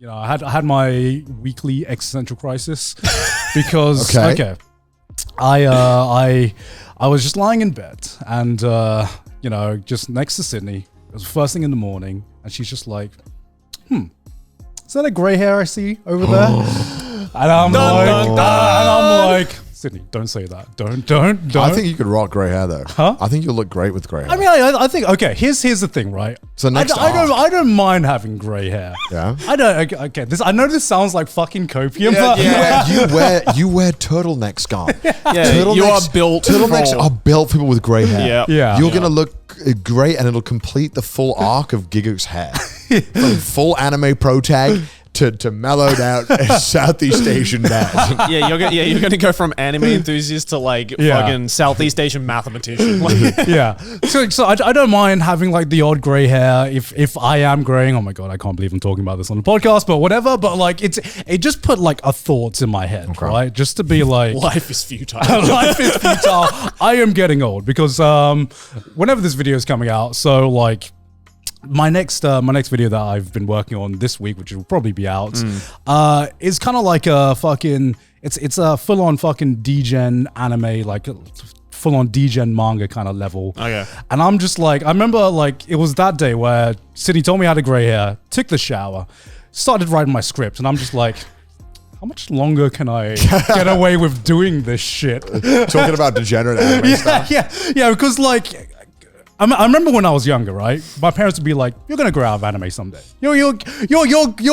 I had my weekly existential crisis because I was just lying in bed and just next to Sydney. It was first thing in the morning, and she's just like, is that a grey hair I see over there? And I'm like, Sydney, don't say that. Don't. I think you could rock grey hair though. Huh? I think you'll look great with grey hair. I mean, I think, okay, here's the thing, right? So next I don't mind having grey hair. Yeah. I don't, okay, I know this sounds like fucking copium, but You wear turtlenecks, Scott. You are built. Turtlenecks are built for people with grey hair. Yeah. You're going to look great, and it'll complete the full arc of Giga's hair. From full anime pro tag to mellowed out Southeast Asian dad. You're gonna go from anime enthusiast to like fucking Southeast Asian mathematician. So I don't mind having like the odd grey hair if I am greying. Oh my god, I can't believe I'm talking about this on the podcast, but whatever. But like it just put like a thoughts in my head, right? Just to be like, life is futile. Life is futile. I am getting old because whenever this video is coming out, so like. My next video that I've been working on this week, which will probably be out, is kind of like a fucking it's a full on fucking degen anime, like full on degen manga kind of level. Okay. And I'm just like, I remember like it was that day where Sydney told me I had a grey hair, took the shower, started writing my script, and I'm just like, how much longer can I get away with doing this shit? Talking about degenerate anime stuff. Yeah, because like. I remember when I was younger, right? My parents would be like, "You're gonna grow out of anime someday. You'll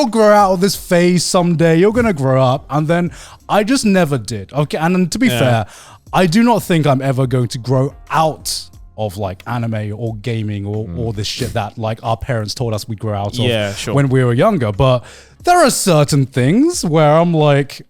grow out of this phase someday. You're gonna grow up." And then I just never did. Okay, and then to be fair, I do not think I'm ever going to grow out of like anime or gaming or all this shit that like our parents told us we'd grow out of when we were younger. But there are certain things where I'm like.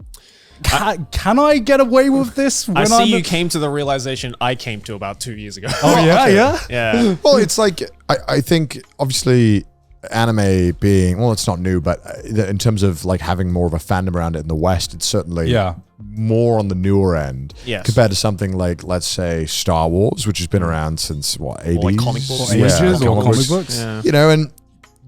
Can I get away with this? I see you came to the realization I came to about 2 years ago. Oh, yeah? Yeah. Well, it's like, I think obviously anime being, well, it's not new, but in terms of like having more of a fandom around it in the West, it's certainly more on the newer end compared to something like, let's say, Star Wars, which has been around since what, 80s? Or like comic books. Or comic books. Yeah. You know, and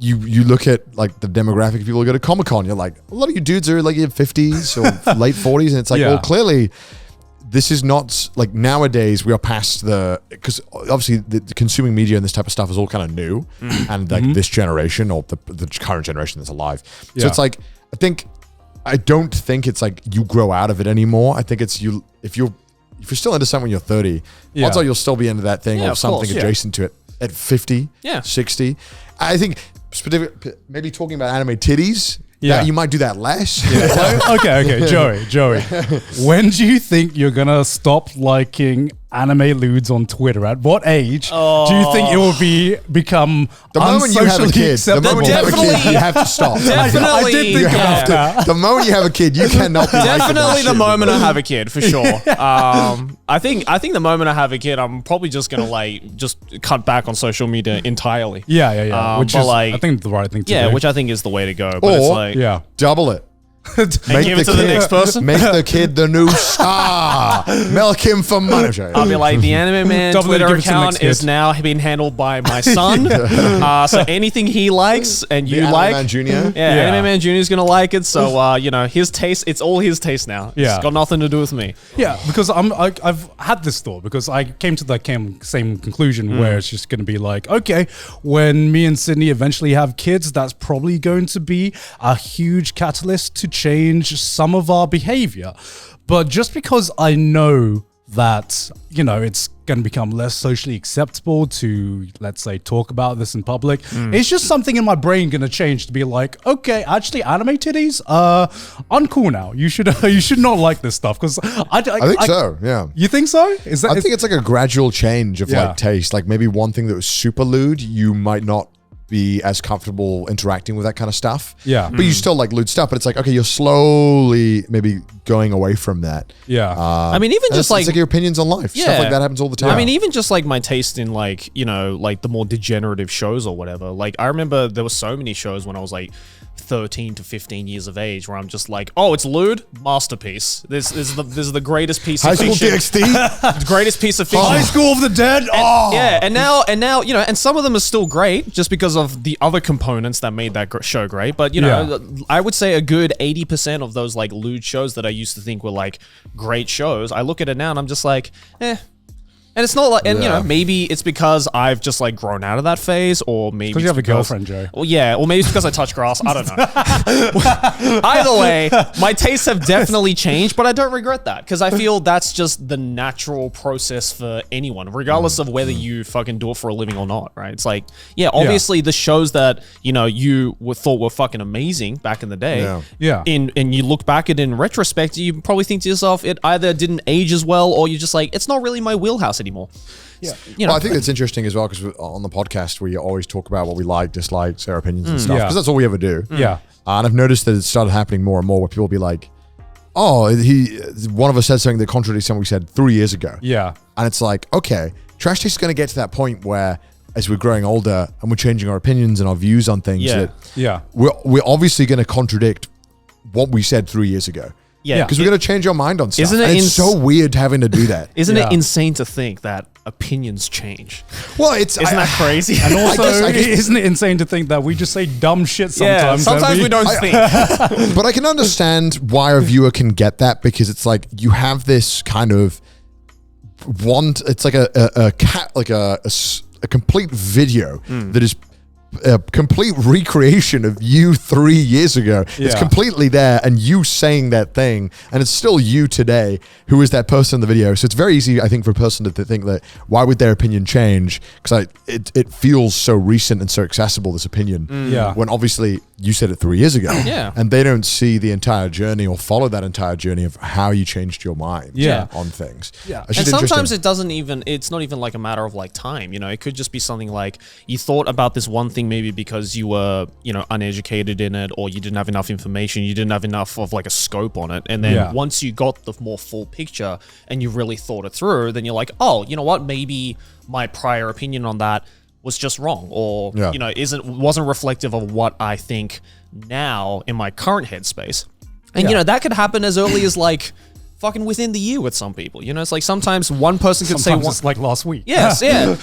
you look at like the demographic of people who go to Comic-Con, you're like, a lot of you dudes are like in your 50s or late 40s, and it's like, well, clearly this is not like nowadays we are past because obviously the consuming media and this type of stuff is all kind of new and like this generation or the current generation that's alive. So it's like, I don't think it's like you grow out of it anymore. I think it's if you're still into something when you're 30, odds are you'll still be into that thing or something adjacent to it at 50, 60. I think maybe talking about anime titties, you might do that less. Okay, Joey. When do you think you're gonna stop liking anime lewds on Twitter? At what age do you think it will become the moment you have a kid? The moment you have a kid, you have to stop. Definitely, I did think about that. The moment you have a kid, you cannot. Definitely the moment I have a kid, for sure. I think the moment I have a kid, I'm probably just gonna like just cut back on social media entirely. Which is, like, I think, the right thing to do. Yeah, which I think is the way to go. But it's like, double it. And give it to the next person. Make the kid the new star. Milk him for money. I'll be like, the Anime Man Twitter account is now being handled by my son. So anything he likes and you like, Anime Man Jr. Anime Man Jr. is gonna like it. So his taste, it's all his taste now. It's got nothing to do with me. Yeah, because I've had this thought because I came to the same conclusion where it's just gonna be like, okay, when me and Sydney eventually have kids, that's probably going to be a huge catalyst to change some of our behavior. But just because I know that, it's going to become less socially acceptable to, let's say, talk about this in public, it's just something in my brain going to change to be like, okay, actually anime titties uncool now. You should not like this stuff because I think so. Yeah. You think so? I think it's like a gradual change of like taste. Like maybe one thing that was super lewd, you might not be as comfortable interacting with that kind of stuff. Yeah. But you still like lewd stuff, but it's like, okay, you're slowly maybe going away from that. Yeah. I mean, even just it's like your opinions on life. Stuff like that happens all the time. I mean, even just like my taste in like the more degenerative shows or whatever. Like I remember there were so many shows when I was like 13 to 15 years of age, where I'm just like, oh, it's lewd, masterpiece. This is the greatest piece High of School fiction. DxD. The greatest piece of fiction. High School of the Dead. Yeah, and now, you know, and some of them are still great just because of the other components that made that show great. But you know, I would say a good 80% of those like lewd shows that I used to think were like great shows, I look at it now and I'm just like, eh. And it's not like, and you know, maybe it's because I've just like grown out of that phase, or maybe Because you have a girlfriend, Joe. Well, yeah, or maybe it's because I touch grass. I don't know. Either way, my tastes have definitely changed, but I don't regret that because I feel that's just the natural process for anyone, regardless of whether you fucking do it for a living or not, right? It's like, yeah, obviously the shows that, you know, you thought were fucking amazing back in the day, and you look back at it in retrospect, you probably think to yourself, it either didn't age as well, or you're just like, it's not really my wheelhouse anymore. Yeah, you know. Well, I think it's interesting as well because on the podcast we always talk about what we like, dislikes, our opinions and stuff because that's all we ever do. Yeah, and I've noticed that it started happening more and more where people be like, "Oh, one of us said something that contradicts something we said 3 years ago." Yeah, and it's like, okay, trash taste is going to get to that point where, as we're growing older and we're changing our opinions and our views on things, we're obviously going to contradict what we said 3 years ago. Yeah, because we're going to change our mind on stuff. Isn't it it's so weird having to do that. Isn't it insane to think that opinions change? Well, isn't that crazy? And also, isn't it insane to think that we just say dumb shit sometimes? Yeah, sometimes we don't think. But I can understand why a viewer can get that because it's like you have this kind of it's like a complete video that is a complete recreation of you 3 years ago. It's completely there and you saying that thing and it's still you today who is that person in the video. So it's very easy, I think, for a person to think that why would their opinion change? Because it feels so recent and so accessible, this opinion. When obviously you said it 3 years ago. And they don't see the entire journey or follow that entire journey of how you changed your mind on things. And sometimes it's not even like a matter of like time, you know, it could just be something like you thought about this one thing maybe because you were, you know, uneducated in it, or you didn't have enough information, you didn't have enough of like a scope on it. And then once you got the more full picture and you really thought it through, then you're like, oh, you know what, maybe my prior opinion on that was just wrong, or you know, wasn't reflective of what I think now in my current headspace. And you know, that could happen as early as like fucking within the year with some people. You know, it's like sometimes one person could say it's like last week. Yes,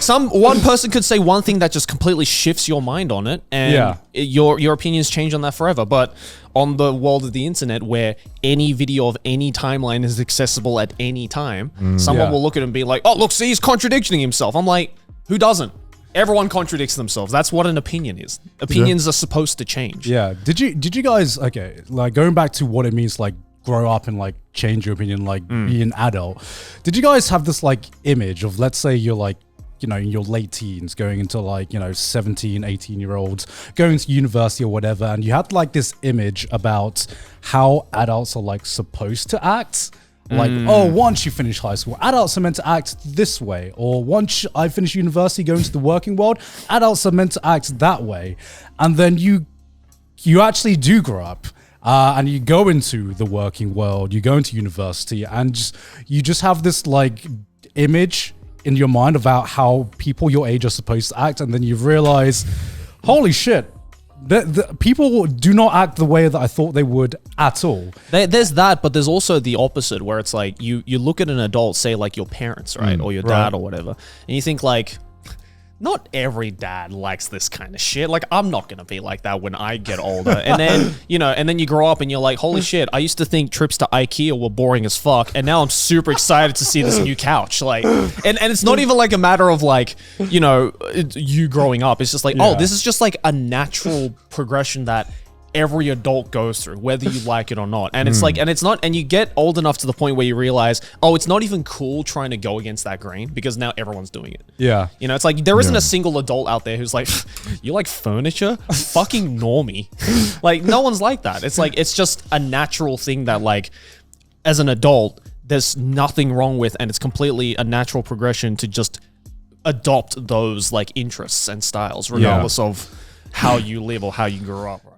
one person could say one thing that just completely shifts your mind on it, and your opinions change on that forever. But on the world of the internet, where any video of any timeline is accessible at any time, someone will look at it and be like, "Oh, look, see, he's contradicting himself." I'm like, who doesn't? Everyone contradicts themselves. That's what an opinion is. Opinions are supposed to change. Yeah. Did you guys, okay, like going back to what it means, like grow up and like change your opinion, like be an adult. Did you guys have this like image of, let's say you're like, you know, in your late teens going into like, you know, 17, 18-year-olds going to university or whatever, and you had like this image about how adults are like supposed to act? Like, oh, once you finish high school, adults are meant to act this way. Or once I finish university, going to the working world, adults are meant to act that way. And then you actually do grow up and you go into the working world, you go into university, and you just have this like image in your mind about how people your age are supposed to act. And then you realize, holy shit, the people do not act the way that I thought they would at all. There's that, but there's also the opposite, where it's like you look at an adult, say like your parents, right, or your dad or whatever, and you think like, not every dad likes this kind of shit. Like, I'm not going to be like that when I get older. And then, you know, and then you grow up and you're like, holy shit, I used to think trips to IKEA were boring as fuck. And now I'm super excited to see this new couch. Like, and it's not even like a matter of like, you know, you growing up. It's just like, oh, this is just like a natural progression that every adult goes through, whether you like it or not. And it's like, and it's not, and you get old enough to the point where you realize, oh, it's not even cool trying to go against that grain because now everyone's doing it. Yeah. You know, it's like, there isn't a single adult out there who's like, you like furniture? Fucking normie. Like, no one's like that. It's like, it's just a natural thing that like, as an adult, there's nothing wrong with, and it's completely a natural progression to just adopt those like interests and styles, regardless of how you live or how you grew up, right?